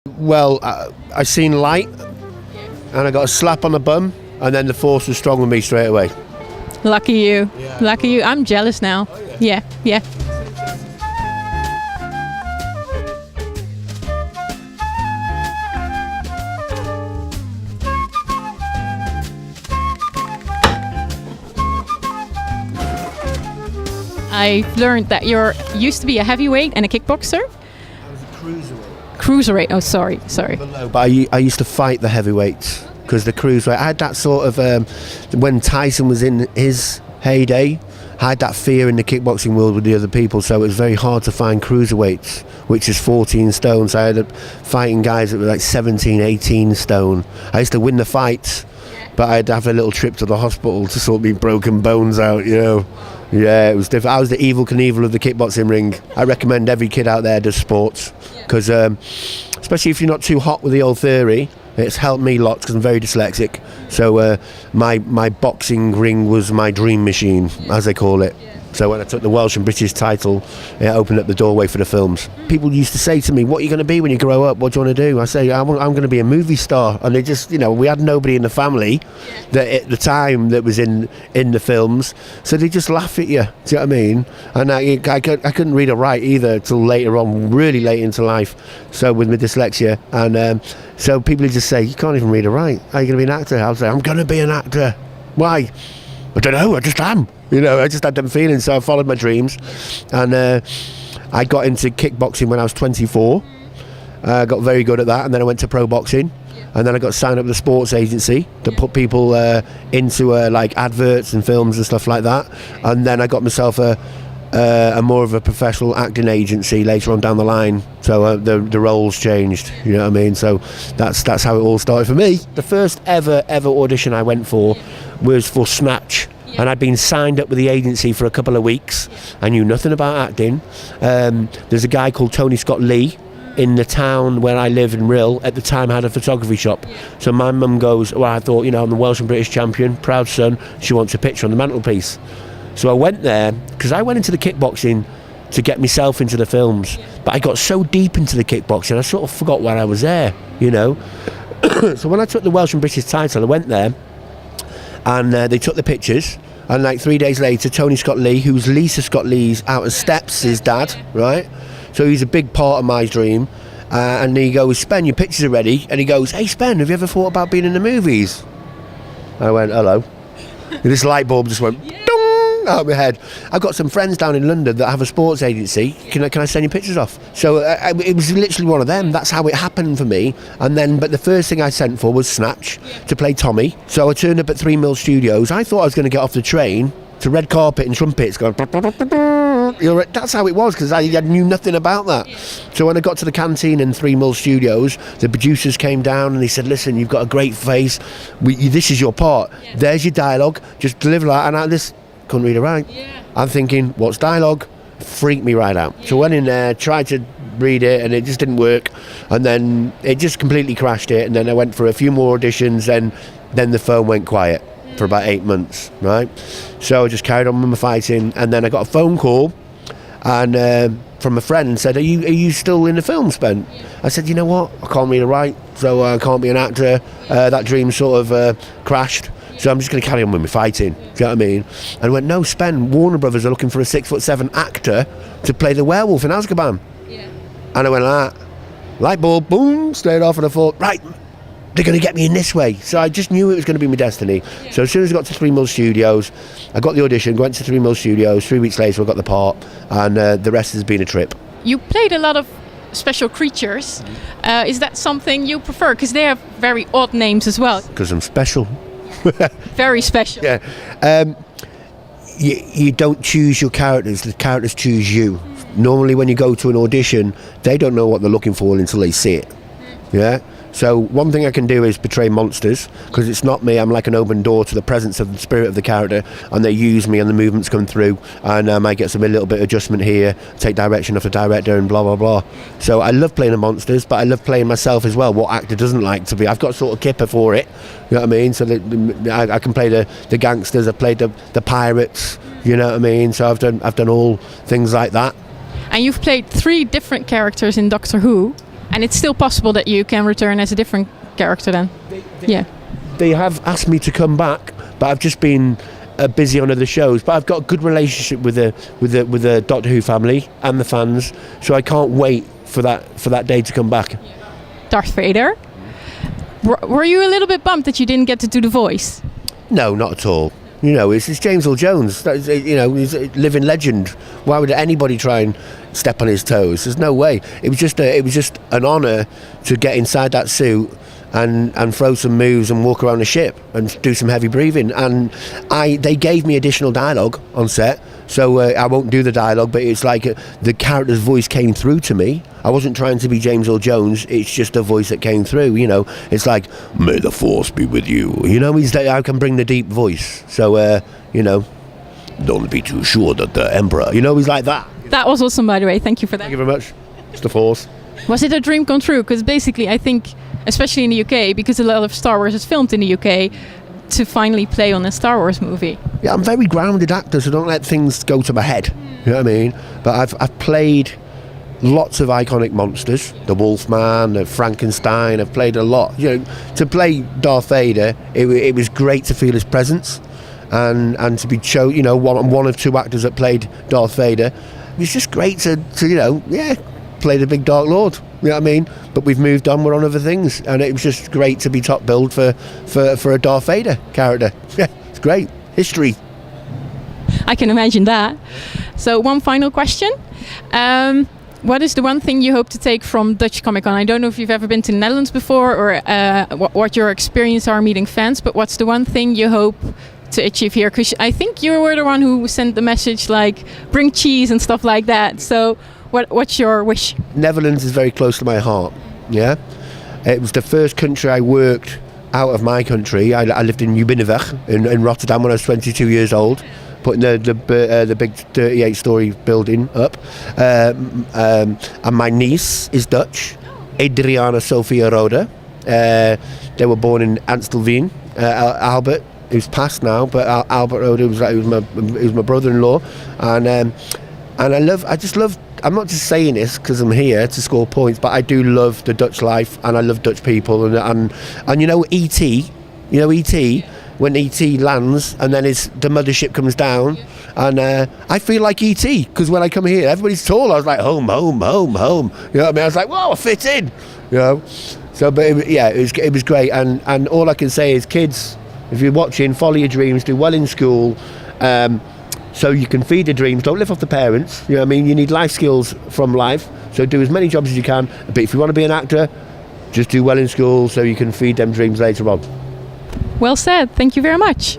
Well, I seen light, and I got a slap on the bum, and then the force was strong with me straight away. Lucky you. Yeah. Lucky you. I'm jealous now. Oh, yeah. Yeah. I've learned that you used to be a heavyweight and a kickboxer. I was a cruiserweight. Cruiserweight. Oh, sorry. But I used to fight the heavyweights because the cruiserweight. I had that sort of when Tyson was in his heyday. I had that fear in the kickboxing world with the other people, so it was very hard to find cruiserweights, which is 14 stone. So I ended up fighting guys that were like 17, 18 stone. I used to win the fights, but I'd have a little trip to the hospital to sort me broken bones out, you know. Yeah, it was different. I was the Evel Knievel of the kickboxing ring. I recommend every kid out there does sports, because especially if you're not too hot with the old theory, it's helped me lots because I'm very dyslexic. So my boxing ring was my dream machine, as they call it. So when I took the Welsh and British title, it opened up the doorway for the films. People used to say to me, what are you going to be when you grow up? What do you want to do? I say, I'm going to be a movie star. And they just, we had nobody in the family that at the time that was in the films. So they just laugh at you. Do you know what I mean? And I couldn't read or write either till later on, really late into life. So with my dyslexia. And so people just say, you can't even read or write. Are you going to be an actor? I'll say, I'm going to be an actor. Why? I don't know, I just am. I just had them feelings, so I followed my dreams. And I got into kickboxing when I was 24. I got very good at that, and then I went to pro boxing. And then I got signed up with a sports agency that put people into like adverts and films and stuff like that. And then I got myself a more of a professional acting agency later on down the line. So the roles changed, you know what I mean? So that's how it all started for me. The first ever audition I went for was for Snatch. And I'd been signed up with the agency for a couple of weeks. I knew nothing about acting. There's a guy called Tony Scott Lee in the town where I live in Rill. At the time I had a photography shop. So my mum goes, well, I thought, I'm the Welsh and British champion, proud son. She wants a picture on the mantelpiece. So I went there, because I went into the kickboxing to get myself into the films. But I got so deep into the kickboxing, I sort of forgot why I was there, So when I took the Welsh and British title, I went there, and they took the pictures. And like 3 days later, Tony Scott Lee, who's Lisa Scott Lee's Out of Steps, his dad, right? So he's a big part of my dream. And he goes, Spen, your pictures are ready. And he goes, hey, Spen, have you ever thought about being in the movies? I went, hello. And this light bulb just went, out of my head. I've got some friends down in London that have a sports agency. Can I send you pictures off? So it was literally one of them. That's how it happened for me. But the first thing I sent for was Snatch to play Tommy. So I turned up at 3 Mill Studios. I thought I was going to get off the train to red carpet and trumpets going. That's how it was, because I knew nothing about that. So when I got to the canteen in 3 Mill Studios, the producers came down and they said, listen, you've got a great face. This is your part. There's your dialogue. Just deliver that. And I couldn't read or write. I'm thinking, what's dialogue? Freaked me right out. So I went in there, tried to read it, and it just didn't work. And then it just completely crashed it. And then I went for a few more auditions, and then the phone went quiet for about 8 months, right? So I just carried on with my fighting, and then I got a phone call and from a friend and said, are you still in the film, Spen? I said, you know what? I can't read or write, so I can't be an actor. That dream sort of crashed. So I'm just going to carry on with my fighting. Do you know what I mean? And I went, no, Spen, Warner Brothers are looking for a 6'7" actor to play the werewolf in Azkaban. And I went like that. Light bulb, boom, straight off, and I thought, right, they're going to get me in this way. So I just knew it was going to be my destiny. So as soon as I got to 3 Mill Studios, I got the audition, went to 3 Mill Studios. 3 weeks later, I got the part, and the rest has been a trip. You played a lot of special creatures. Is that something you prefer? Because they have very odd names as well. Because I'm special. Very special. Yeah. You don't choose your characters, the characters choose you. Normally when you go to an audition, they don't know what they're looking for until they see it. Yeah. So one thing I can do is portray monsters, because it's not me. I'm like an open door to the presence of the spirit of the character, and they use me and the movements come through, and I might get a little bit of adjustment here, take direction off the director, and blah blah blah. So I love playing the monsters, but I love playing myself as well. What actor doesn't like to be? I've got sort of kipper for it, you know what I mean? So I can play the gangsters, I've played the pirates, you know what I mean? So I've done all things like that. And you've played 3 different characters in Doctor Who. And it's still possible that you can return as a different character then? Yeah. They have asked me to come back, but I've just been busy on other shows. But I've got a good relationship with the Doctor Who family and the fans, so I can't wait for that day to come back. Darth Vader. Were you a little bit bummed that you didn't get to do the voice? No, not at all. You know, it's James Earl Jones. You know, he's a living legend. Why would anybody try and step on his toes? There's no way. It was just an honour to get inside that suit and throw some moves and walk around the ship and do some heavy breathing. And they gave me additional dialogue on set, so I won't do the dialogue, but it's like the character's voice came through to me. I wasn't trying to be James Earl Jones, it's just a voice that came through, you know. It's like, may the force be with you. You know, I can bring the deep voice. So, you know, don't be too sure that the Emperor, you know, he's like that. That was awesome, by the way. Thank you for that. Thank you very much. It's the force. Was it a dream come true? Because basically, I think, especially in the UK, because a lot of Star Wars is filmed in the UK, to finally play on a Star Wars movie. Yeah, I'm a very grounded actor, so don't let things go to my head. You know what I mean? But I've played lots of iconic monsters, the Wolfman, the Frankenstein. I've played a lot. You know, to play Darth Vader, it was great to feel his presence, and to be you know, one of two actors that played Darth Vader. It was just great to you know, play the big Dark Lord. You know what I mean? But we've moved on. We're on other things, and it was just great to be top billed for a Darth Vader character. Yeah, it's great history. I can imagine that. So one final question. What is the one thing you hope to take from Dutch Comic Con? I don't know if you've ever been to the Netherlands before, or what your experience are meeting fans, but what's the one thing you hope to achieve here? Because I think you were the one who sent the message like, bring cheese and stuff like that. So what's your wish? Netherlands is very close to my heart, yeah. It was the first country I worked out of my country. I lived in Ubineweg in Rotterdam when I was 22 years old, putting the big 38-storey building up. And my niece is Dutch, Adriana Sophia Roda. They were born in Amstelveen. Albert, who's passed now, but Albert Roda was my brother-in-law, and I just love. I'm not just saying this because I'm here to score points, but I do love the Dutch life, and I love Dutch people, and you know E.T. You know E.T. When E.T. lands and then the mothership comes down, and I feel like E.T. because when I come here, everybody's tall. I was like home, home, home, home. You know what I mean? I was like, whoa, I fit in. You know. So, but it was great, and all I can say is, kids, if you're watching, follow your dreams, do well in school. So you can feed your dreams. Don't live off the parents. You know what I mean? You need life skills from life. So do as many jobs as you can. But if you want to be an actor, just do well in school so you can feed them dreams later on. Well said. Thank you very much.